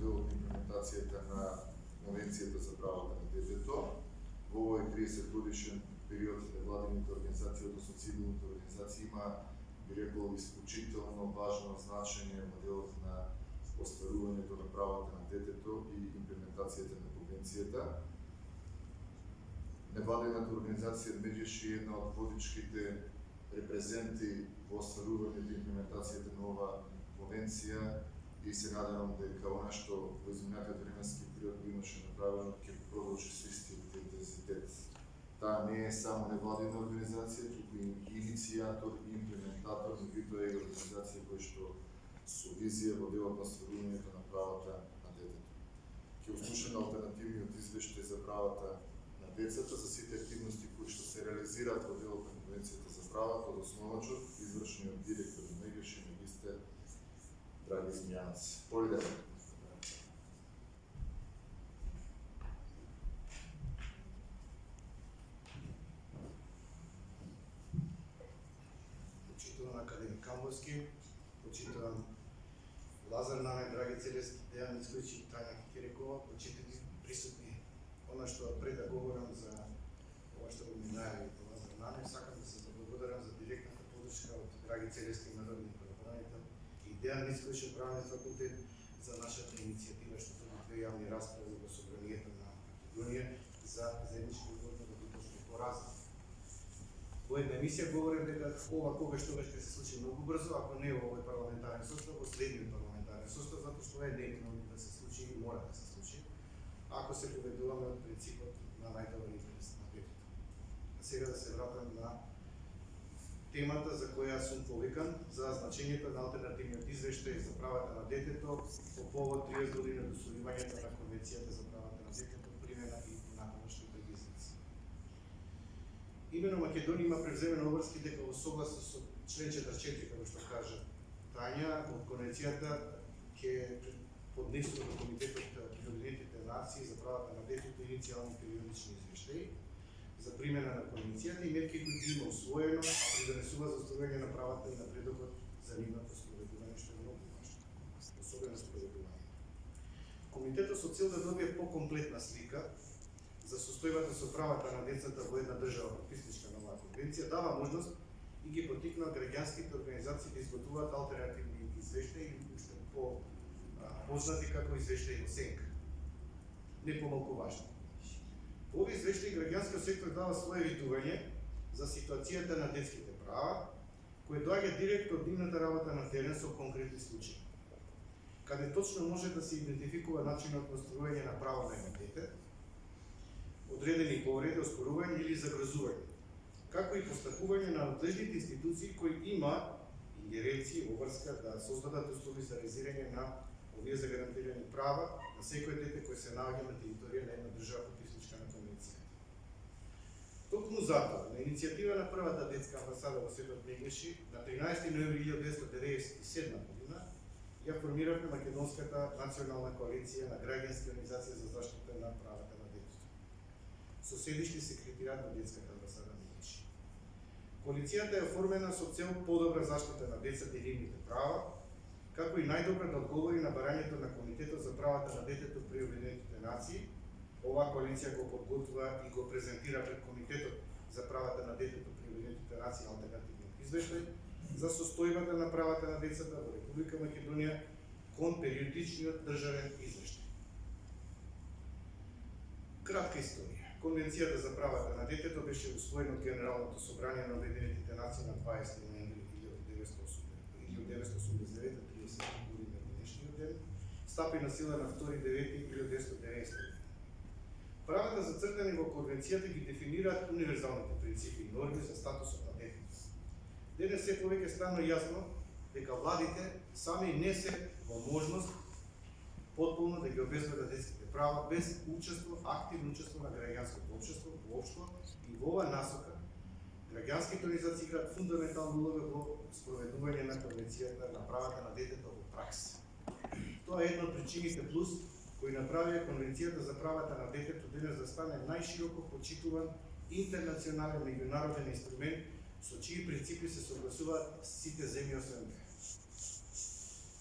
дел од имплементацијата на Конвенцијата за правата на детето. Во овој 30 годишен период невладините организации, односно цивилните организации има, би рекол, исклучително важно значење во делот на остварувањето на правата на детето и имплементацијата на Конвенцијата. Невладината организација беше една од водичките репрезенти во остварувањето и имплементацијата на ова Конвенција и се надевам дека она што во изминатиот временски период го имаше направено ќе продолжи со истиот интензитет. Таа не е само невладина организација, туку и иницијатор и имплементатор, меѓутоа е организација која што со визија во делот на остварувањето на правата на детето. Ќе услушаме алтернативниот извештај за правата на децата за сите активности кои што се реализираат во делот на Конвенцијата за правата од основачот, извршниот директор на МЕГЕШ и магистер Драги Смијанец. Полиден. Почитуван академик Камбовски, почитуван Лазар Нане, Драги Целески, Дејан Ицкојич и Тања Кикерикова, почитани присутни. Она што пред да говорам за ова што го ми најави Лазар Нане, сакам да се благодарам за директната подршка од Драги Целески, народни правобранител, и Дејан Ицкојич од Правен факултет за нашата иницијатива што се две јавни расправи во Собранието на Македонија за заеднички одбор на доточни поразни. Во една емисија говорим дека ова когаш тогаш ќе се случи многу брзо, ако не во овој парламентарен состав, во следниот парламентарен состав, затоа што е необходно да се случи и мора да се случи, ако се поведуваме од принципот на најдобар интерес на детето. А сега да се вратам на темата за која сум повикан, за значењето на алтернативниот извештај за правата на детето по повод 30 години од усвојувањето на Конвенцијата за правата на детето, примена и понатамошни регистрација. Имено Македонија има превземено обврски дека во согласност со член 44, како што кажа Тања, од Конвенцијата ќе поднесува до Комитетот на Обединетите нации за правата на детето иницијални периодични извештаи за примена на Конвенцијата и мерки кои ги има усвоено, придонесува за остварување на правата и напредокот за нивното спроведување, што е многу важно, особено спроведување. Комитетот со цел да добие покомплетна слика за состојбата со правата на децата во една држава потписничка на оваа конвенција, дава можност и ги поттикнува граѓанските организации да изготвуваат алтернативни извештаи или уште познати како извештаи во сенка. Не помалку важно. Во овие извештаи граѓанскиот сектор дава свое видување за ситуацијата на детските права, кој доаѓа директно од нивната работа на терен со конкретни случаи, каде точно може да се идентификува начинот на остварување на право на едно дете, одредени повреди, оспорување или загрозување, како и постапување на надлежните институции кои има ингеренции во врска да создадат услови за реализирање на овие загарантирани права на секој дете кој се наоѓа на територија на една држава потписничка на конвенцијата. Токму затоа, на иницијатива на првата детска амбасада во Светот Мегеши, на 13 ноември 1997 година, ја формиравме Македонската национална коалиција на граѓански организации за заштита на правата на детето, со седиште секретаријат на детската амбасада Мегеши. Коалицијата е оформена со цел подобра заштита на децата и нивните права, како и најдобро да одговори на барањето на Комитетот за правата на детето при Обединетите нации. Оваа коалиција го подготвува и го презентира пред Комитетот за правата на детето при Обединетите нации алтернативниот извештај за состојбата на правата на децата во Република Македонија кон периодичниот државен извештај. Кратка историја. Конвенцијата за правата на детето беше усвоена од Генералното собрание на Обединетите нации на 20 ноември 1989, 30 година на денешниот ден, стапи на сила на 2.9.1990 година. Правата зацртани во Конвенцијата ги дефинираат универзалните принципи и норми за статусот на детето. Денес се повеќе стана јасно дека владите сами не се во можност потполно да ги обезбедат детските права без учество, активно учество на граѓанското општество воопшто и во оваа насока граѓанските организации играат фундаментална улога во спроведување на Конвенцијата на правата на детето во пракса. Тоа е една од причините плюс кои направија Конвенцијата за правата на детето денес да стане најшироко почитуван интернационален меѓународен инструмент со чии принципи се согласуваат сите земји освен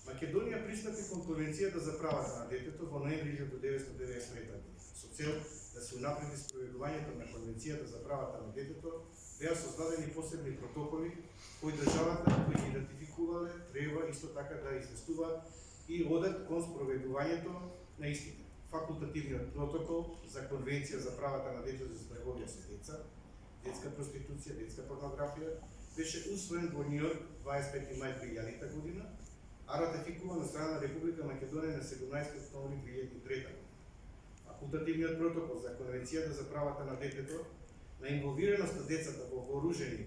Македонија пристапи кон Конвенцијата за правата на детето во ноември 1993 година. Со цел да се унапреди спроведувањето на Конвенцијата за правата на детето, беа создадени посебни протоколи кои државата кои ги ратификувале треба исто така да известуваат и одат кон спроведувањето на истите. Факултативниот протокол за Конвенција за правата на детето за трговија со деца, детска проституција, детска порнографија, беше усвоен во Нью Йорк 25 мај 2000 година, а ратификуван од страна на Република Македонија на 17 октомври 2003 година. Факултативниот протокол за Конвенцијата за правата на детето на инволвираност на децата во вооружени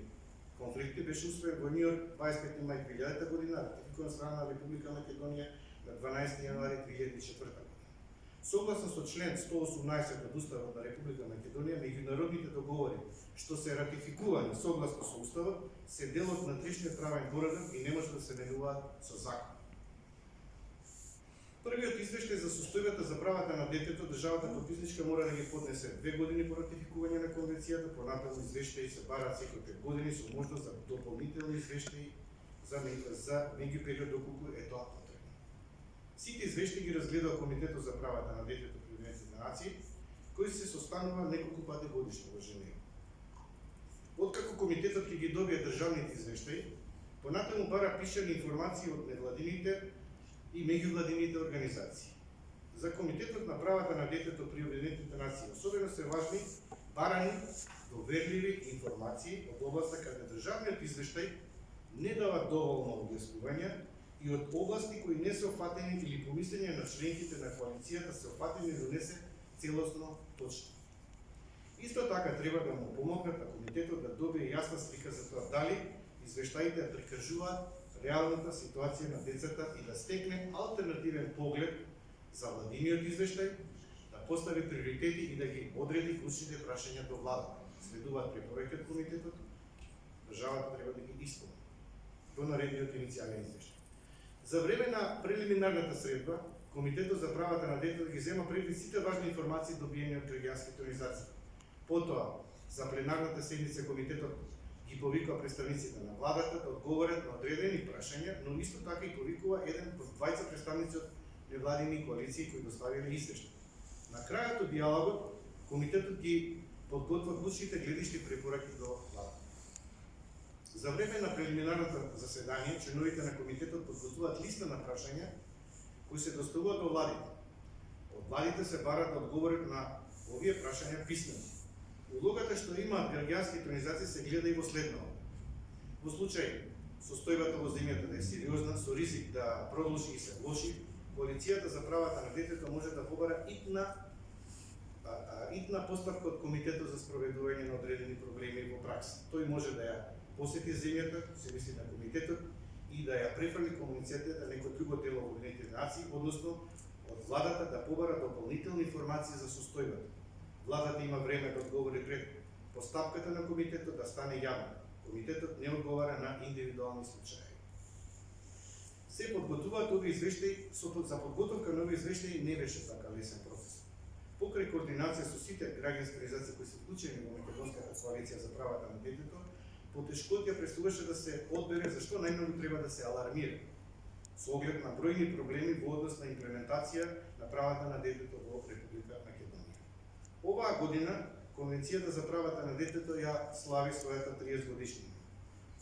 конфликти беше усвоен во Нью Йорк 25 мај 2000 година, ратификуван од страна на Република Македонија на 12 јануари 2004 година. Согласно со член 118 од Уставот на Република Македонија, меѓународните договори што се ратификувани согласно со Уставот се дел од внатрешниот правен поредок и не може да се менуваат со закон. Првиот извештај за состојбата за правата на детето државата потписничка мора да ги поднесе 2 години по ратификување на конвенцијата, понатаму извештаи се бараат секој 5 години со можност за дополнителни извештаи за меѓупериод доколку е тоа потребно. Сите извештаи ги разгледал Комитетот за правата на детето при Обединетите нации, кој се состанува неколку пати годишно во Женева. Откако комитетот ќе ги добие државните извештаи, понатаму бара пишани информации од невладините и меѓувладините организации. За Комитетот на правата на детето при Обединетите нации особено се важни барани доверливи информации од областа каде државниот извештај не дава доволно објаснувања и од области кои не се опфатени или помислење на членките на коалицијата се опфатени да не се целосно точни. Исто така треба да му помогнат на комитетот да добие јасна слика за тоа дали извештаите да прикажуваат реалната ситуација на децата и да стекне алтернативен поглед за владиниот извештај, да постави приоритети и да ги одреди клучните прашања до владата. Следуваат препораки од комитетот, државата треба да ги исполни во наредниот иницијален извештај. За време на прелиминарната средба, Комитетот за правата на детето ги зема предвид сите важни информации добиени од граѓанските организации. Потоа, за пленарната седница комитетот ги повикува представниците на владата да одговорат на одредени прашања, но исто така и повикува еден од двајца представници од невладини коалиции кои доставиле извештај. На крајот од диалогот, комитетот ги подготвува клучните гледишти препораки до владата. За време на прелиминарното заседание, членовите на комитетот подготвуваат листа на прашања кои се доставуваат до владите. Од владите се барат да одговорат на овие прашања писмено. Улогата што имаат граѓанските организации се гледа и во следното. Во случај состојбата во земјата да е сериозна, со ризик да продолжи и се влоши, коалицијата за правата на детето може да побара итна постапка од Комитетот за спроведување на одредени проблеми во пракса. Тој може да ја посети земјата, се мисли на комитетот, и да ја префрли комуницацијата на некој друго дело во Обединетите нации, односно од владата да побара дополнителни информации за состојбата. Владата има време да одговори пред постапката на комитетот да стане јавна. Комитетот не одговара на индивидуални случаи. Се подготвуваат овие извештаи, за подготовка на овие извештаи не беше така лесен процес. Покрај координација со сите граѓански организации кои се вклучени во Македонската коалиција за правата на детето, потешкотија представуваше да се одбере зашто најмногу треба да се алармира со оглед на бројни проблеми во однос на имплементација на правата на детето во Република Македонија. Оваа година Конвенцијата за правата на детето ја слави својата 30 годишнина.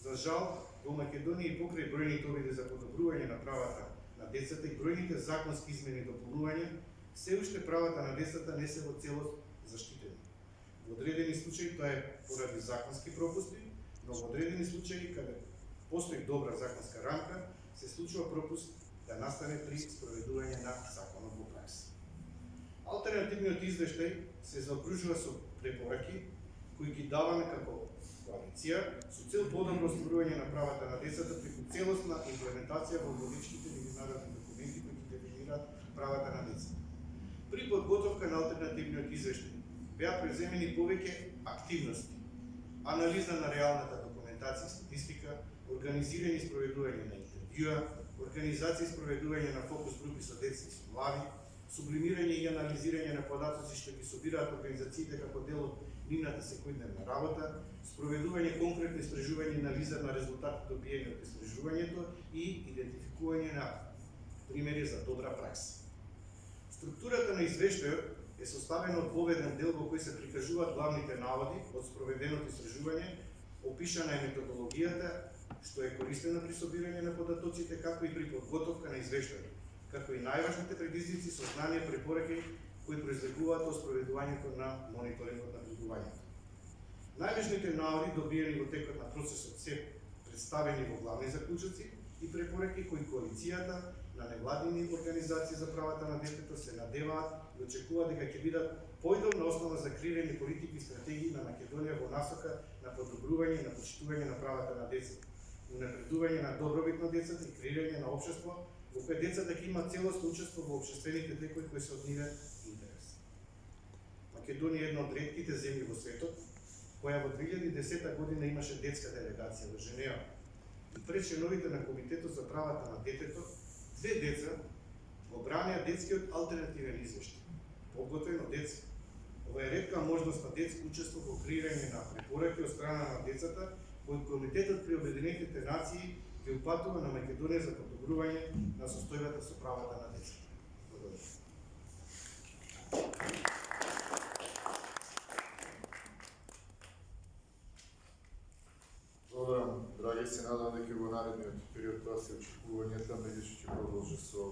За жал, во Македонија и покрај бројните обиди за подобрување на правата на децата и бројните законски измени и дополнувања, се уште правата на децата не се во целост заштитени. Во одредени случаи тоа е поради законски пропусти, но во одредени случаи каде постои добра законска рамка, се случува пропуст да настане при спроведување на законот во пракса. Алтернативниот извештај се заокружува со препораки кои ги даваме како коалиција со цел подобро остварување на правата на децата преку целосна имплементација во водичките меѓународни документи кои ги дефинираат правата на децата. При подготовка на алтернативниот извештај беа преземени повеќе активности, анализа на реалната документација и статистика, организирање и спроведување на интервјуа, организација и спроведување на фокус групи со деца и со млади, сублимирање и анализирање на податоци што ги собираат организациите како дел од нивната секојдневна работа, спроведување конкретни истражувања и анализа на резултатите добиени од истражувањето и идентификување на примери за добра пракса. Структурата на извештајот е составена од поведен дел во кој се прикажуваат главните наводи од спроведеното истражување, опишана е методологијата што е користена при собирање на податоците, како и при подготовка на извештајот, како и најважните предизвици, сознанија, препораки кои произлегуваат од спроведувањето на мониторингот на придобивањето. Најважните наводи добиени во текот на процесот се представени во главни заклучоци и препораки кои коалицијата на невладини организации за правата на детето се надеваат и очекуваат дека ќе бидат поидобна основа за креирање политики и стратегии на Македонија во насока на подобрување и на почитување на правата на децата, унапредување на добробит на децата и креирање на општество во кое децата ќе имаат целосно учество во општествените текови кои се од нивен интерес. Македонија е една од ретките земји во светот која во 2010 година имаше детска делегација во Женева и пред членовите на Комитетот за правата на детето, две деца го бранеа детскиот алтернативен извештај, подготвен од деца. Ова е ретка можност на детско учество во креирање на препораки од страна на децата, кои Комитетот при Обединетите нации ги упатува на Македонија за подобрување на состојбата со правата на децата. Благодарам. Благодарам, драги, се надам дека во наредниот период тоа се очекувањата, меѓутоа ќе продолжи со